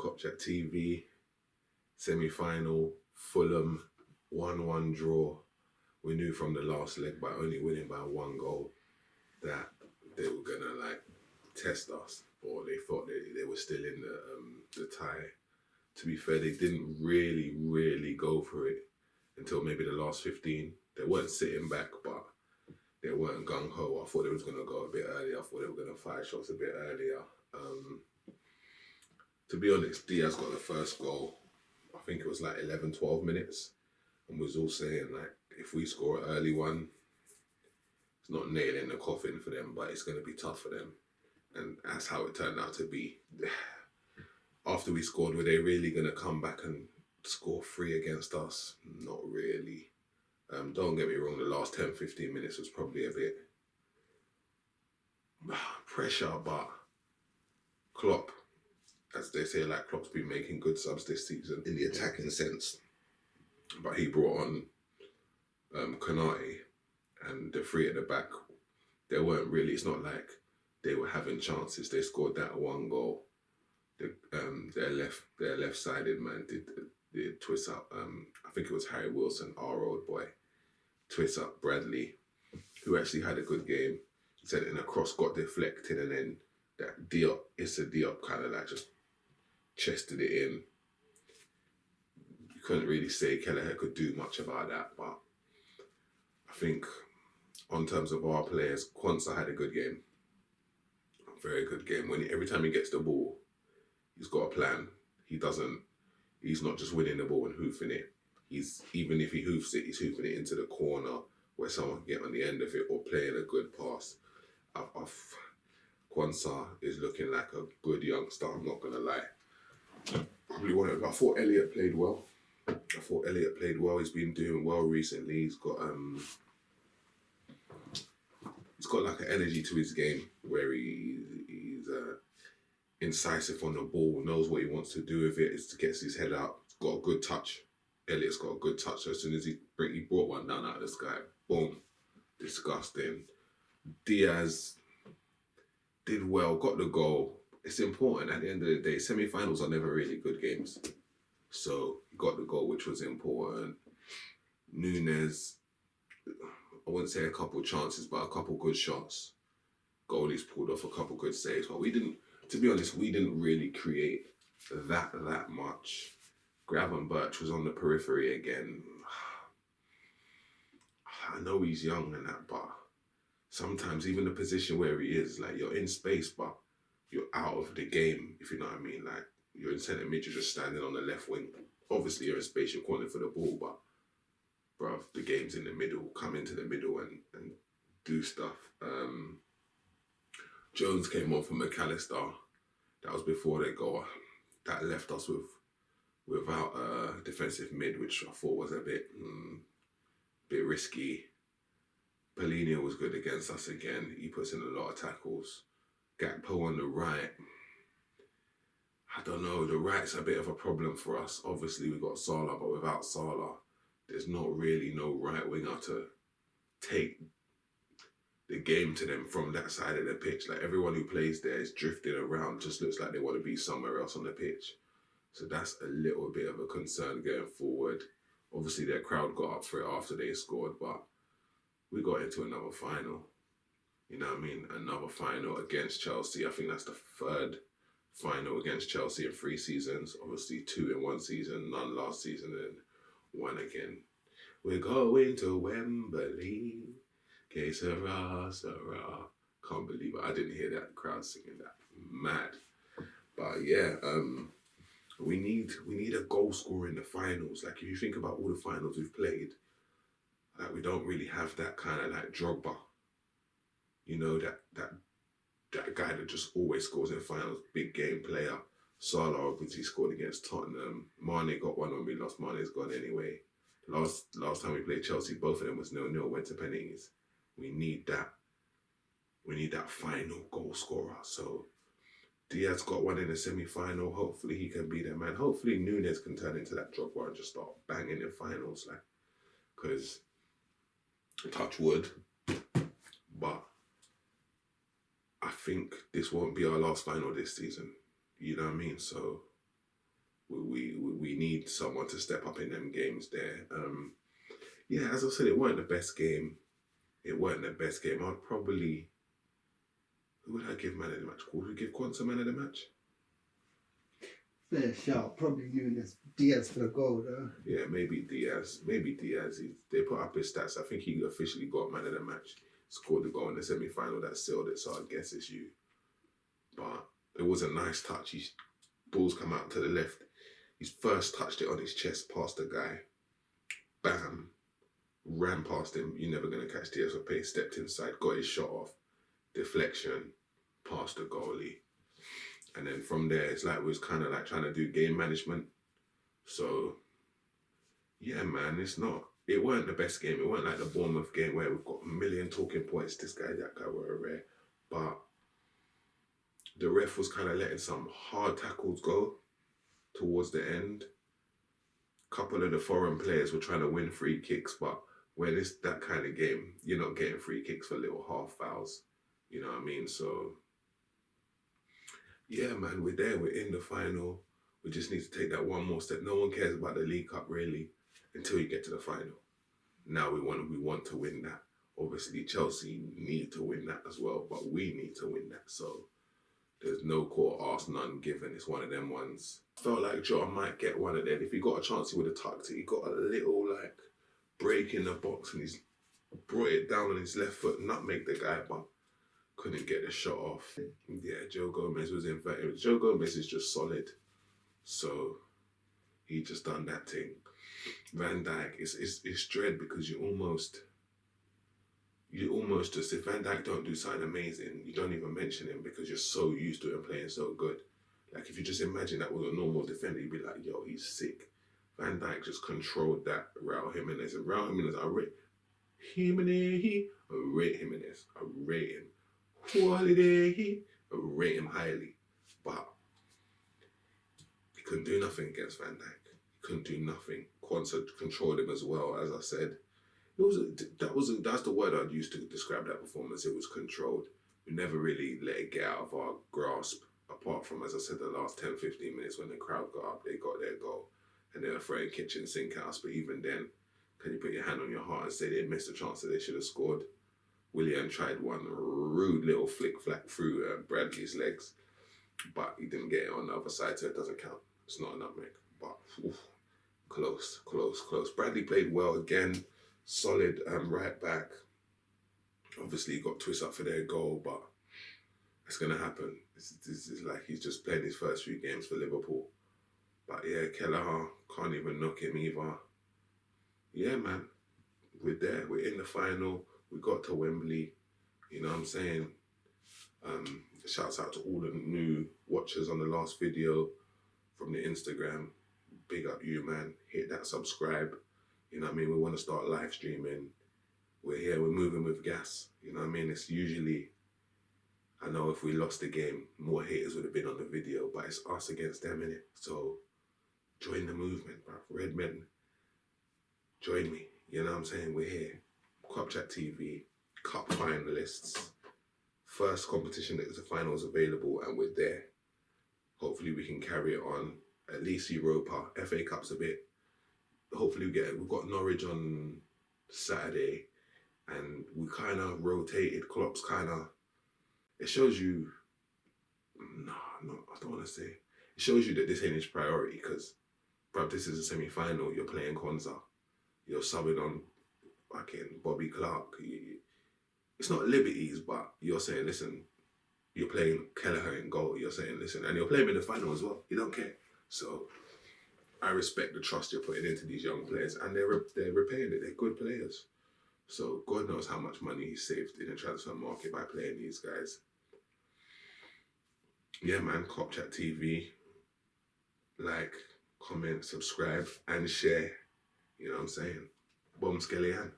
Cup Chat TV, semi-final, Fulham, 1-1 draw. We knew from the last leg by only winning by 1 goal that they were gonna test us, or they thought they were still in the tie. To be fair, they didn't really go for it until maybe the last 15. They weren't sitting back, but they weren't gung-ho. I thought they was going to go a bit earlier. I thought they were going to fire shots a bit earlier. To be honest, Diaz got the first goal. I think it was 11, 12 minutes. And was all saying, if we score an early one, it's not nailing the coffin for them, but it's going to be tough for them. And that's how it turned out to be. After we scored, were they really going to come back and score 3 against us? Not really. Don't get me wrong, the last 10, 15 minutes was probably a bit pressure, but Klopp, as they say, Klopp's been making good subs this season in the attacking sense. But he brought on Konate, and the 3 at the back, they weren't really, it's not like they were having chances. They scored that 1 goal. Their left-sided man did twist up. I think it was Harry Wilson, our old boy, twist up Bradley, who actually had a good game. He said it in a cross, got deflected, and then that Diop kind of just chested it in. You couldn't really say Kelleher could do much about that, but I think on terms of our players, Quansah had a good game. A very good game. Every time he gets the ball, he's got a plan. He's not just winning the ball and hoofing it. Even if he hoofs it, he's hoofing it into the corner where someone can get on the end of it or playing a good pass. Quansah is looking like a good youngster, I'm not going to lie. I thought Elliot played well. He's been doing well recently. He's got an energy to his game where he's incisive on the ball, knows what he wants to do with it, gets his head out. He's got a good touch. Elliot's got a good touch. So as soon as he brought one down out of the sky, boom, disgusting. Diaz did well, got the goal. It's important at the end of the day. Semi-finals are never really good games. So he got the goal, which was important. Nunes, I wouldn't say a couple chances, but a couple good shots. Goalies pulled off a couple good saves. But to be honest, we didn't really create that much. Graven Birch was on the periphery again. I know he's young and that, but sometimes even the position where he is, you're in space, but you're out of the game, if you know what I mean. You're in centre mid, you're just standing on the left wing. Obviously, you're in space, you're calling for the ball, but bruv, the game's in the middle. Come into the middle and do stuff. Jones came on for McAllister. That was before they go. That left us without a defensive mid, which I thought was a bit risky. Paulinho was good against us again. He puts in a lot of tackles. Gakpo on the right. I don't know, the right's a bit of a problem for us. Obviously, we got Salah, but without Salah, there's not really no right winger to take the game to them from that side of the pitch. Everyone who plays there is drifting around, just looks like they want to be somewhere else on the pitch. So that's a little bit of a concern going forward. Obviously, their crowd got up for it after they scored, but we got into another final. You know what I mean? Another final against Chelsea. I think that's the 3rd final against Chelsea in 3 seasons. Obviously, 2 in 1 season, none last season, and 1 again. We're going to Wembley. Que sera, sera. Can't believe it. I didn't hear that crowd singing that. Mad. But yeah, we need a goal scorer in the finals. If you think about all the finals we've played, we don't really have that kind of Drogba. You know, that guy that just always scores in finals, big game player. Salah obviously scored against Tottenham. Mane got one when we lost. Mane's gone anyway. Last time we played Chelsea, both of them was 0-0, went to penalties. We need that. We need that final goal scorer. So Diaz got one in the semi-final. Hopefully he can be there, man. Hopefully Nunes can turn into that Drogba and just start banging in finals, because touch wood, but I think this won't be our last final this season. You know what I mean? So we need someone to step up in them games there. Yeah, as I said, it weren't the best game. It weren't the best game. I'd probably, who would I give man of the match? Would we give Quanta man of the match? Fair shout. Probably Nunes. Diaz for the goal, though. Yeah, maybe Diaz. Maybe Diaz. They put up his stats. I think he officially got man of the match. Scored the goal in the semi-final that sealed it, so I guess it's you. But it was a nice touch. His balls come out to the left. He's first touched it on his chest past the guy. Bam. Ran past him. You're never going to catch Diaz with pace. Stepped inside. Got his shot off. Deflection. Past the goalie. And then from there, it's like we was kind of like trying to do game management. So, yeah, man, it weren't the best game. It weren't like the Bournemouth game where we've got a million talking points. This guy, that guy were rare. But the ref was kind of letting some hard tackles go towards the end. A couple of the foreign players were trying to win free kicks, but when it's that kind of game, you're not getting free kicks for little half fouls. You know what I mean? So, yeah, man, we're there. We're in the final. We just need to take that one more step. No one cares about the League Cup, really, until you get to the final. Now we want to win that. Obviously, Chelsea need to win that as well, but we need to win that. So there's no court asked, none given. It's one of them ones. Felt like Jota might get one of them. If he got a chance, he would have tucked it. He got a little like break in the box and he's brought it down on his left foot, nutmeg the guy, but couldn't get the shot off. Yeah, Joe Gomez was inverted. Joe Gomez is just solid. So he just done that thing. Van Dijk, it's dread because you almost just, if Van Dijk don't do something amazing, you don't even mention him because you're so used to him playing so good. Like if you just imagine that was a normal defender, you'd be like, yo, he's sick. Van Dijk just controlled that. Raul Jimenez. And Raul Jimenez, I rate Jimenez. I rate him. Quality. I rate him highly. But he couldn't do nothing against Van Dijk. He couldn't do nothing. Quanta controlled him as well, as I said. That's the word I'd use to describe that performance. It was controlled. We never really let it get out of our grasp, apart from, as I said, the last 10, 15 minutes when the crowd got up, they got their goal. And they were throwing kitchen sink at us. But even then, can you put your hand on your heart and say they missed a chance that they should have scored? Willian tried one rude little flick-flack through Bradley's legs, but he didn't get it on the other side, so it doesn't count. It's not a nutmeg, but close. Bradley played well again, solid right back. Obviously, he got twisted up for their goal, but it's going to happen. This is like he's just playing his first few games for Liverpool. But yeah, Kelleher, can't even knock him either. Yeah, man, we're there. We're in the final. We got to Wembley. You know what I'm saying? Shouts out to all the new watchers on the last video from the Instagram. Big up you, man. Hit that subscribe. You know what I mean? We want to start live streaming. We're here. We're moving with gas. You know what I mean? It's usually, I know if we lost the game, more haters would have been on the video, but it's us against them, innit? So join the movement, bro. Red men, join me. You know what I'm saying? We're here. Cup Chat TV, Cup finalists. First competition that is the finals available, and we're there. Hopefully we can carry it on. At least Europa, FA Cup's a bit. Hopefully we've got Norwich on Saturday, and we kind of rotated. Klopp's kind of. It shows you. No, I don't want to say. It shows you that this ain't his priority because, bruv, this is a semi-final. You're playing Konza. You're subbing on fucking Bobby Clark. It's not liberties, but you're saying, listen, you're playing Kelleher in goal. You're saying, listen, and you're playing in the final as well. You don't care. So I respect the trust you're putting into these young players, and they're repaying it. They're good players. So God knows how much money he saved in the transfer market by playing these guys. Yeah, man, Cup Chat TV. Like, comment, subscribe, and share. You know what I'm saying? Bom Skelian.